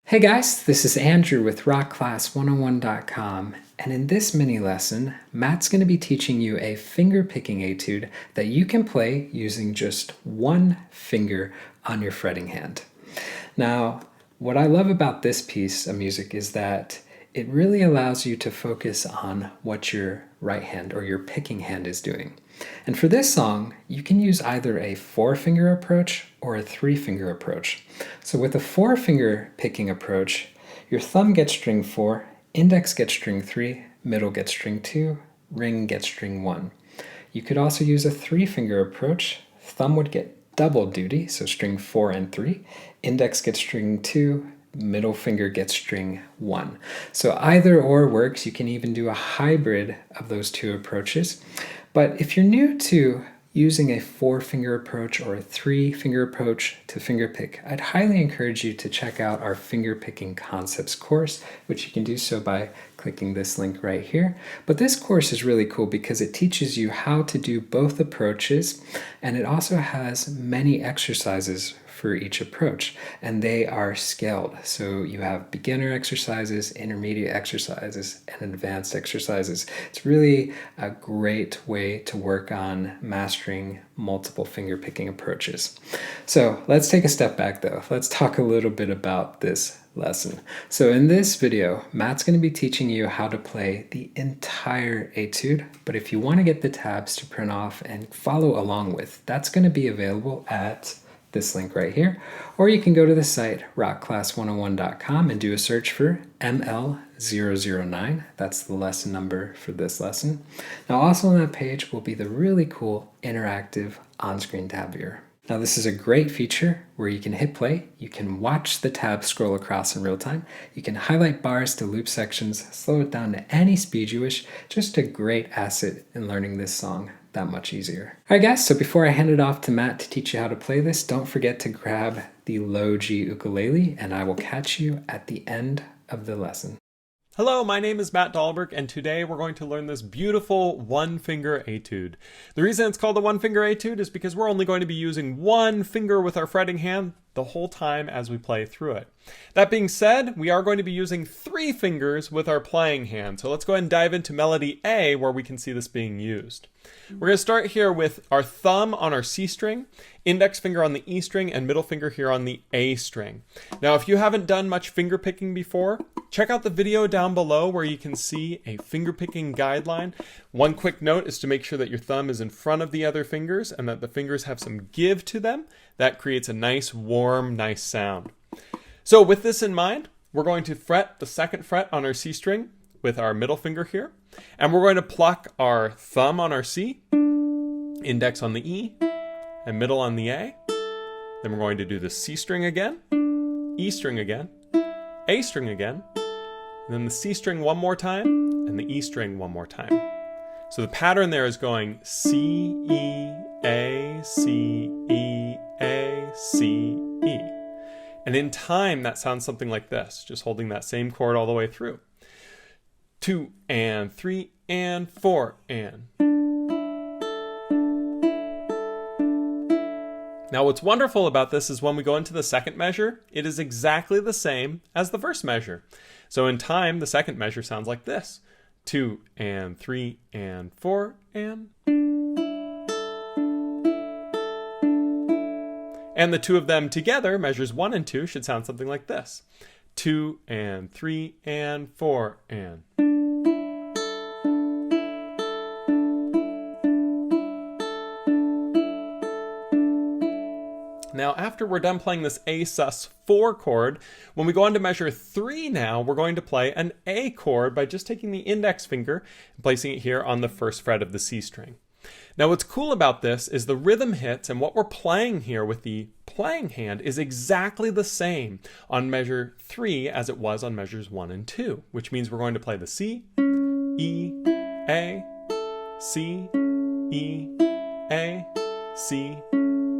Hey guys, this is Andrew with rockclass101.com, and in this mini lesson, Matt's going to be teaching you a finger-picking etude that you can play using just one finger on your fretting hand. Now, what I love about this piece of music is that it really allows you to focus on what your right hand or your picking hand is doing. And for this song, you can use either a 4-finger approach or a 3-finger approach. So with a 4-finger picking approach, your thumb gets string 4, index gets string 3, middle gets string 2, ring gets string 1. You could also use a 3-finger approach. Thumb would get double duty, so string 4 and 3, index gets string 2, middle finger gets string 1. So either or works. You can even do a hybrid of those two approaches. But if you're new to using a 4-finger approach or a 3-finger approach to fingerpick, I'd highly encourage you to check out our Fingerpicking Concepts course, which you can do so by clicking this link right here. But this course is really cool because it teaches you how to do both approaches, and it also has many exercises for each approach, and they are scaled. So you have beginner exercises, intermediate exercises, and advanced exercises. It's really a great way to work on mastering multiple finger picking approaches. So let's take a step back though. Let's talk a little bit about this lesson. So in this video, Matt's going to be teaching you how to play the entire etude, but if you want to get the tabs to print off and follow along with, that's going to be available at this link right here, or you can go to the site rockclass101.com and do a search for ML009. That's the lesson number for this lesson. Now also on that page will be the really cool interactive on-screen tab viewer. Now this is a great feature where you can hit play, you can watch the tab scroll across in real time, you can highlight bars to loop sections, slow it down to any speed you wish. Just a great asset in learning this song that much easier. Alright guys, so before I hand it off to Matt to teach you how to play this, don't forget to grab the low G ukulele, and I will catch you at the end of the lesson. Hello, my name is Matt Dahlberg, and today we're going to learn this beautiful one-finger etude. The reason it's called a one-finger etude is because we're only going to be using one finger with our fretting hand the whole time as we play through it. That being said, we are going to be using 3 fingers with our playing hand. So let's go ahead and dive into melody A where we can see this being used. We're going to start here with our thumb on our C string, index finger on the E string, and middle finger here on the A string. Now, if you haven't done much finger picking before, check out the video down below where you can see a finger picking guideline. One quick note is to make sure that your thumb is in front of the other fingers and that the fingers have some give to them. That creates a nice, warm, nice sound. So with this in mind, we're going to fret the 2nd fret on our C string with our middle finger here. And we're going to pluck our thumb on our C, index on the E, and middle on the A. Then we're going to do the C string again, E string again, A string again, and then the C string one more time, and the E string one more time. So the pattern there is going C, E, A, C, E, A, C, E. And in time, that sounds something like this, just holding that same chord all the way through. 2 and 3 and 4 and. Now what's wonderful about this is when we go into the 2nd measure, it is exactly the same as the 1st measure. So in time, the 2nd measure sounds like this. 2 and 3 and 4 and. And the two of them together, measures 1 and 2, should sound something like this. 2 and 3 and 4 and. Now, after we're done playing this A sus4 chord, when we go on to measure 3 now, we're going to play an A chord by just taking the index finger and placing it here on the 1st fret of the C string. Now, what's cool about this is the rhythm hits, and what we're playing here with the playing hand is exactly the same on measure 3 as it was on measures 1 and 2, which means we're going to play the C, E, A, C, E, A, C,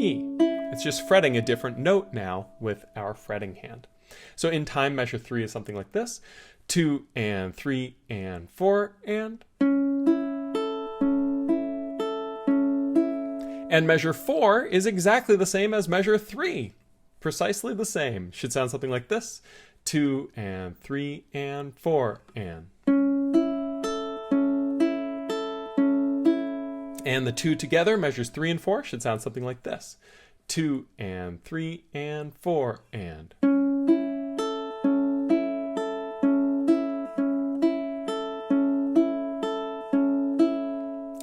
E. It's just fretting a different note now with our fretting hand. So in time, measure 3 is something like this. 2 and 3 and 4 and. And measure 4 is exactly the same as measure 3. Precisely the same. Should sound something like this. 2 and 3 and 4 and. And the 2 together measures 3 and 4, should sound something like this. 2 and 3 and 4 and.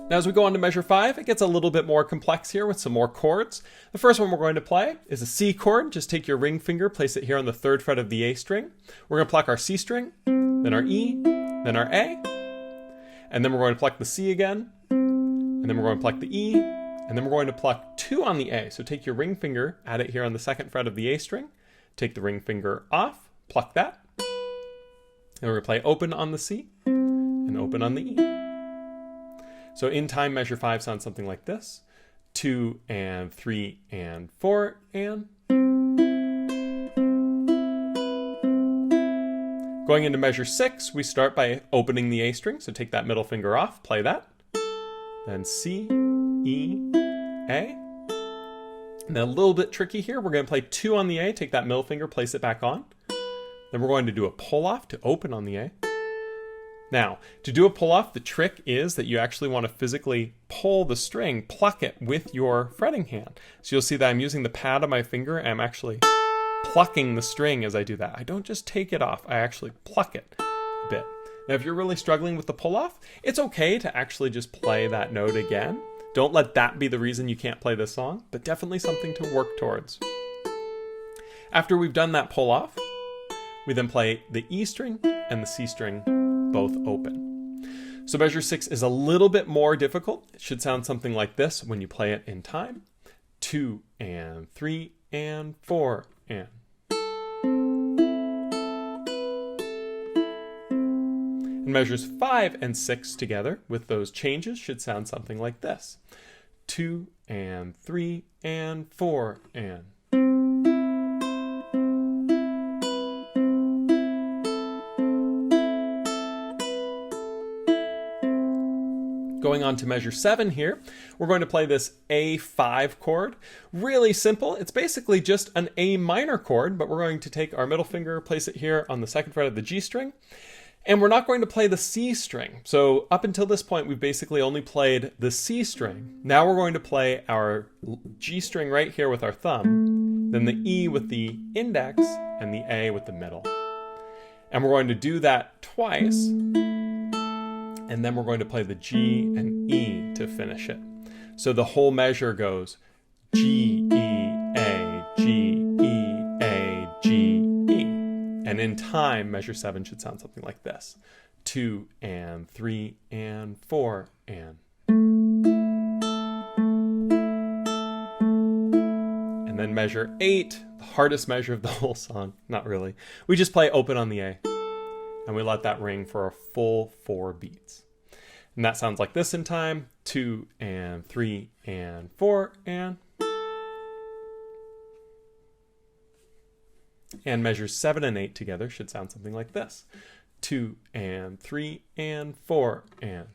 Now as we go on to measure 5, it gets a little bit more complex here with some more chords. The first one we're going to play is a C chord. Just take your ring finger, place it here on the 3rd fret of the A string. We're going to pluck our C string, then our E, then our A, and then we're going to pluck the C again, and then we're going to pluck the E, and then we're going to pluck 2 on the A. So take your ring finger, add it here on the 2nd fret of the A string, take the ring finger off, pluck that, and we're going to play open on the C and open on the E. So in time, measure 5 sounds something like this. 2 and 3 and 4 and. Going into measure 6, we start by opening the A string. So take that middle finger off, play that. Then C, E, A. And then a little bit tricky here, we're going to play 2 on the A, take that middle finger, place it back on. Then we're going to do a pull off to open on the A. Now, to do a pull off, the trick is that you actually want to physically pull the string, pluck it with your fretting hand. So you'll see that I'm using the pad of my finger and I'm actually plucking the string as I do that. I don't just take it off, I actually pluck it a bit. Now, if you're really struggling with the pull off, it's okay to actually just play that note again. Don't let that be the reason you can't play this song, but definitely something to work towards. After we've done that pull off, we then play the E string and the C string both open. So measure 6 is a little bit more difficult. It should sound something like this when you play it in time. 2 and 3 and 4 and. And measures 5 and 6 together with those changes should sound something like this. 2 and 3 and 4 and. Going on to measure 7 here, we're going to play this A5 chord. Really simple. It's basically just an A minor chord, but we're going to take our middle finger, place it here on the 2nd fret of the G string, and we're not going to play the C string. So up until this point, we've basically only played the C string. Now we're going to play our G string right here with our thumb, then the E with the index, and the A with the middle. And we're going to do that twice. And then we're going to play the G and E to finish it. So the whole measure goes G, E, A, G, E, A, G, E. And in time, measure 7 should sound something like this. 2 and 3 and 4 and. And then measure 8, the hardest measure of the whole song. Not really. We just play open on the A. And we let that ring for a full 4 beats. And that sounds like this in time. 2 and 3 and 4 and. And measures 7 and 8 together should sound something like this. 2 and 3 and 4 and.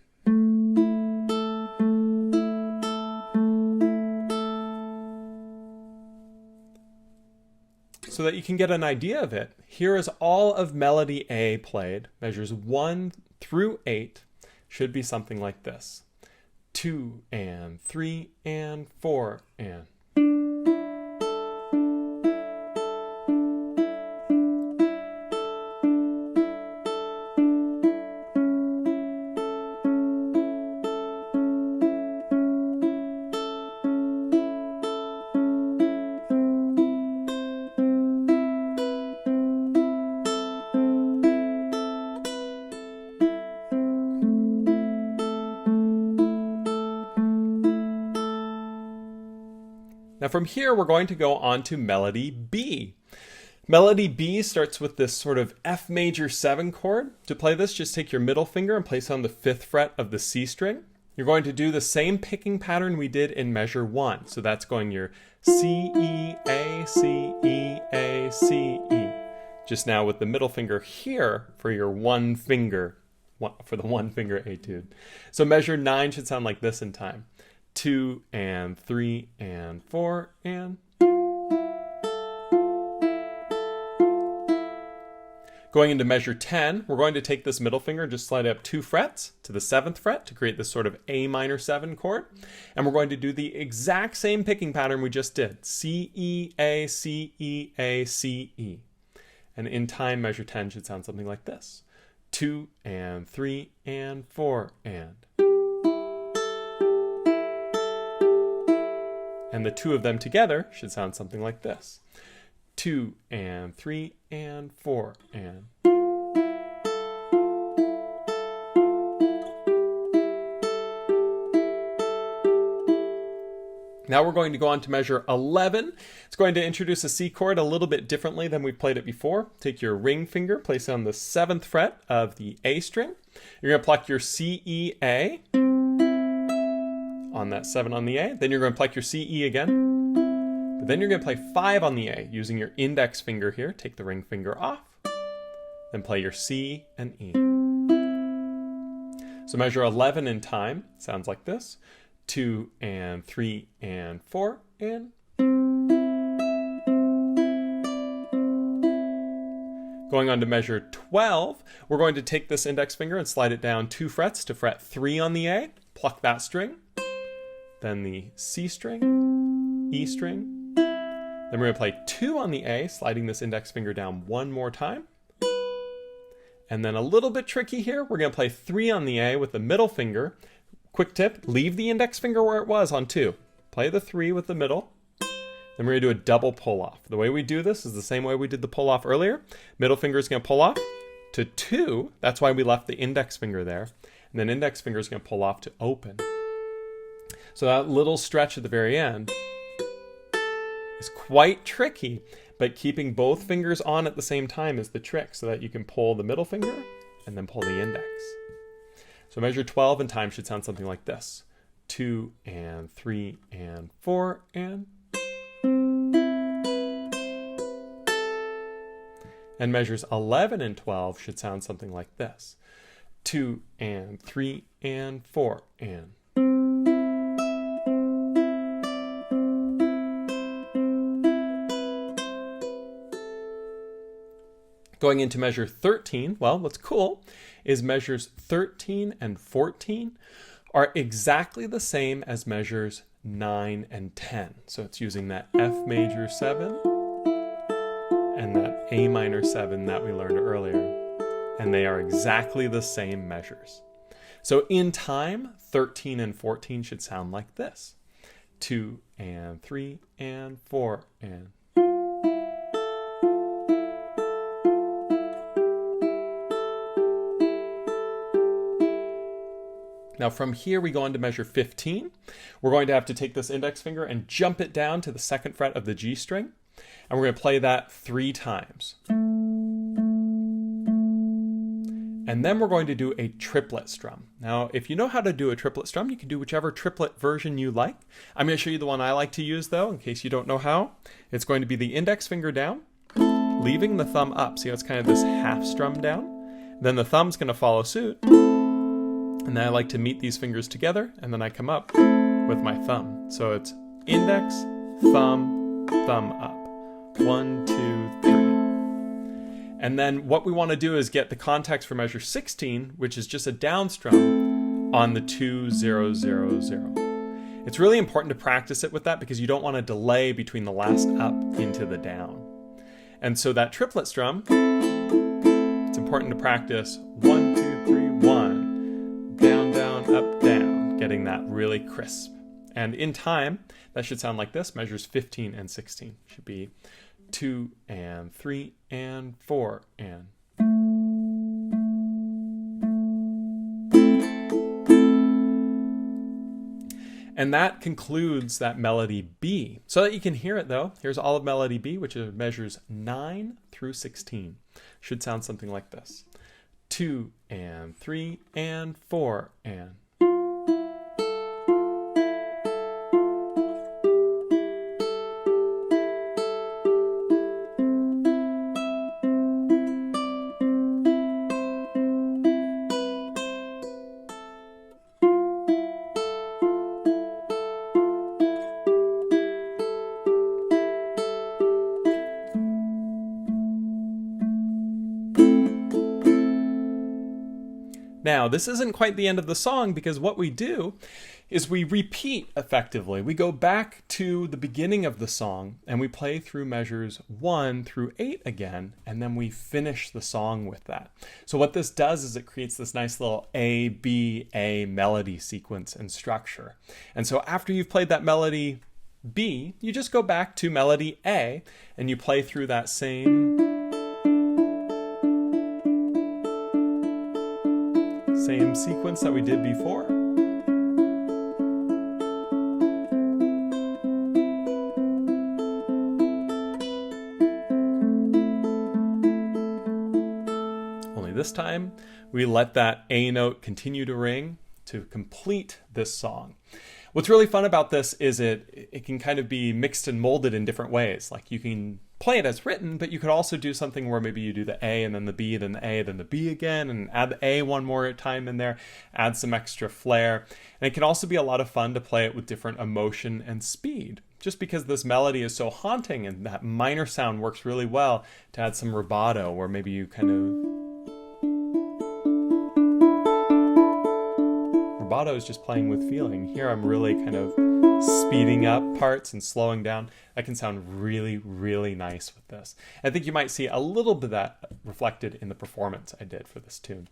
So that you can get an idea of it, here is all of melody A played. Measures 1 through 8 should be something like this. 2 and 3 and 4 and. Now from here, we're going to go on to melody B. Melody B starts with this sort of F major 7 chord. To play this, just take your middle finger and place it on the 5th fret of the C string. You're going to do the same picking pattern we did in measure 1. So that's going your C, E, A, C, E, A, C, E. Just now with the middle finger here for your one finger, for the one finger etude. So measure 9 should sound like this in time. 2 and 3 and 4 and. Going into measure 10, we're going to take this middle finger and just slide it up 2 frets to the 7th fret to create this sort of A minor 7 chord. And we're going to do the exact same picking pattern we just did. C, E, A, C, E, A, C, E. And in time, measure 10 should sound something like this. 2 and 3 and 4 and. And the two of them together should sound something like this. 2 and 3 and 4 and. Now we're going to go on to measure 11. It's going to introduce a C chord a little bit differently than we've played it before. Take your ring finger, place it on the 7th fret of the A string. You're going to pluck your C, E, A on that 7 on the A. Then you're going to pluck your C, E again. But then you're going to play 5 on the A using your index finger here. Take the ring finger off. Then play your C and E. So measure 11 in time sounds like this. 2 and 3 and 4 and. Going on to measure 12, we're going to take this index finger and slide it down 2 frets to fret 3 on the A. Pluck that string. Then the C string, E string. Then we're going to play 2 on the A, sliding this index finger down 1 more time. And then a little bit tricky here, we're going to play 3 on the A with the middle finger. Quick tip, leave the index finger where it was on 2. Play the 3 with the middle. Then we're going to do a double pull off. The way we do this is the same way we did the pull off earlier. Middle finger is going to pull off to 2. That's why we left the index finger there. And then index finger is going to pull off to open. So that little stretch at the very end is quite tricky, but keeping both fingers on at the same time is the trick so that you can pull the middle finger and then pull the index. So measure 12 in time should sound something like this. 2 and 3 and 4 and. And measures 11 and 12 should sound something like this. 2 and 3 and 4 and. Going into measure 13, well, what's cool is measures 13 and 14 are exactly the same as measures 9 and 10. So it's using that F major 7 and that A minor 7 that we learned earlier. And they are exactly the same measures. So in time, 13 and 14 should sound like this. 2 and 3 and 4 and. Now from here we go on to measure 15. We're going to have to take this index finger and jump it down to the 2nd fret of the G string. And we're going to play that 3 times. And then we're going to do a triplet strum. Now, if you know how to do a triplet strum, you can do whichever triplet version you like. I'm going to show you the one I like to use though, in case you don't know how. It's going to be the index finger down, leaving the thumb up. See how it's kind of this half strum down? Then the thumb's going to follow suit. And then I like to meet these fingers together, and then I come up with my thumb. So it's index, thumb, thumb up. 1, 2, 3. And then what we want to do is get the context for measure 16, which is just a down strum on the 2, 0, 0, 0. It's really important to practice it with that because you don't want to delay between the last up into the down. And so that triplet strum, it's important to practice 1, 2, 3, 1. Down, down, up, down, getting that really crisp. And in time, that should sound like this. Measures 15 and 16 should be 2 and 3 and 4 and. And that concludes that melody B. So that you can hear it though, here's all of melody B, which is measures 9 through 16. Should sound something like this. 2 and 3 and 4 and. Now, this isn't quite the end of the song because what we do is we repeat effectively. We go back to the beginning of the song and we play through measures 1 through 8 again, and then we finish the song with that. So what this does is it creates this nice little A, B, A melody sequence and structure. And so after you've played that melody B, you just go back to melody A and you play through that same sequence that we did before. Only this time, we let that A note continue to ring to complete this song. What's really fun about this is it can kind of be mixed and molded in different ways. Like you can play it as written, but you could also do something where maybe you do the A and then the B, then the A, then the B again, and add the A one more time in there, add some extra flair. And it can also be a lot of fun to play it with different emotion and speed, just because this melody is so haunting and that minor sound works really well to add some rubato, where maybe you kind of... Rubato is just playing with feeling. Here I'm really kind of speeding up parts and slowing down. That can sound really, really nice with this. I think you might see a little bit of that reflected in the performance I did for this tune.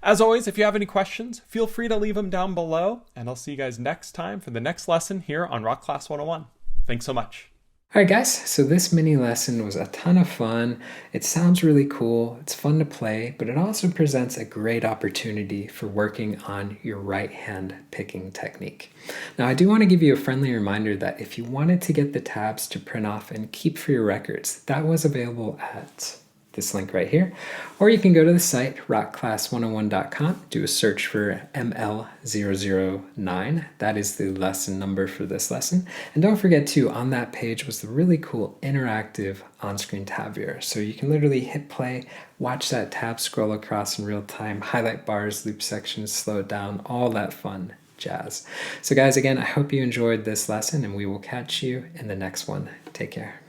As always, if you have any questions, feel free to leave them down below, and I'll see you guys next time for the next lesson here on Rock Class 101. Thanks so much. Alright guys, so this mini lesson was a ton of fun. It sounds really cool, it's fun to play, but it also presents a great opportunity for working on your right hand picking technique. Now I do want to give you a friendly reminder that if you wanted to get the tabs to print off and keep for your records, that was available at this link right here, or you can go to the site rockclass101.com, do a search for ML009, that is the lesson number for this lesson, and don't forget too, on that page was the really cool interactive on-screen tab viewer, so you can literally hit play, watch that tab scroll across in real time, highlight bars, loop sections, slow it down, all that fun jazz. So guys, again, I hope you enjoyed this lesson and we will catch you in the next one. Take care.